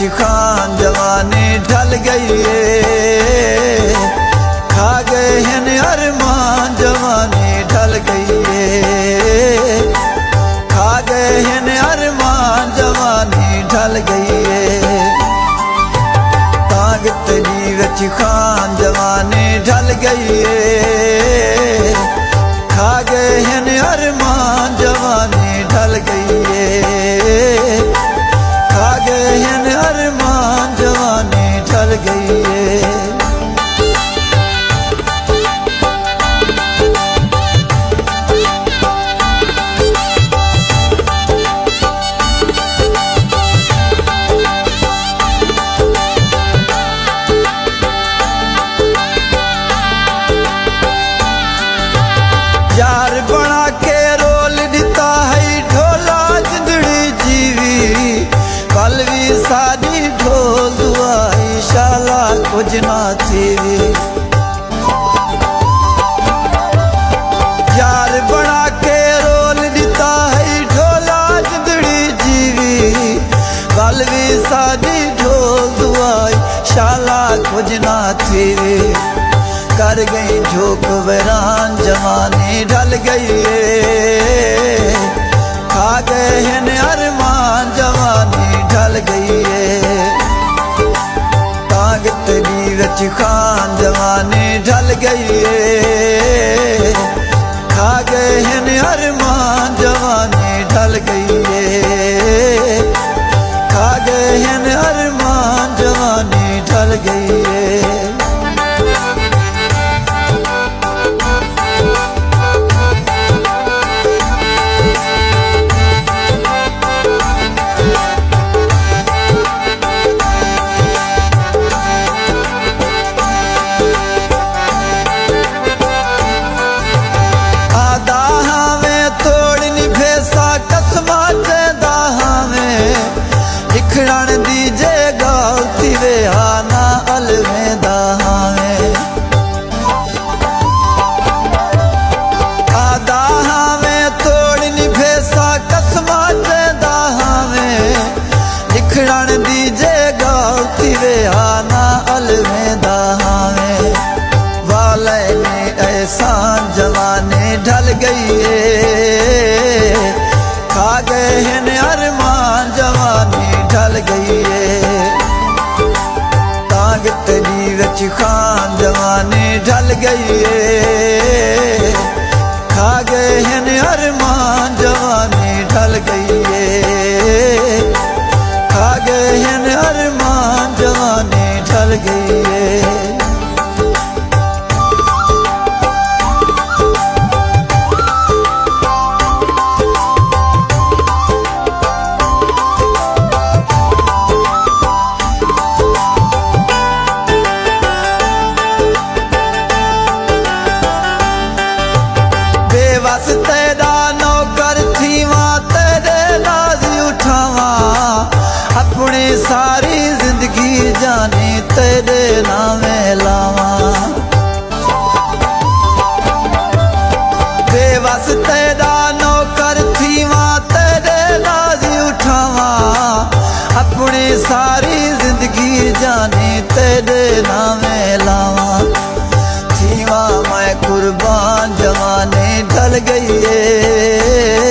खान जवानी ढल गई है। खा गए हैं अरमान जवानी ढल गई है। खा गए हैं अरमान जवानी ढल गई है। तांग तेरी विच खान जवानी ढल गई है। खा गए हैं अरमान जवानी ढल गई है। खा गए हैं अरमान जवानी ढल गई है। यार बना के रोल दिता है ढोला जिंदड़ी जीवी। कल भी सारी ढोल दुआई शाला कुछ ना थी। यार बना के रोल दिता है ढोला जिंदड़ी जीवी। कल भी सारी ढोल दुआई शाला कुछ ना थी। कर गई झोंक वीरान जवानी ढल गई है। खा गए हैं अरमान जवानी ढल गई है। तांग तेरी विच खान जवानी ढल गई है। खा गए हैं अरमान जवानी ढल गई है। खा गए हैं अरमान जवानी ढल गई है। लिखण दीजे गलती वे आना अलवेदा हमें। आदा हमें तोड़ निभेसा कसमा चेदा हमें। लिखण दीजे गलती वे आना अलवेदा हमें। वाले ने एहसान जवानी ढल गई है। खा गए हैं अरमान जवानी ढल गई है। तांग तेरी विच खान जवानी ढल गई है। खा गए हैं अरमान जवानी ढल गई है। खा गए हैं अरमान जवानी ढल गई है। बस तेरा नौकर थीवा तेरे नाज उठावा। अपनी सारी जिंदगी जानी तेरे नामे लावा। बेबस तेरा नौकर थीवा तेरे नाज उठावा। अपनी सारी जिंदगी जानी तेरे नामे लावा। थीवा मैं कुर्बान जवानी ढल गई है।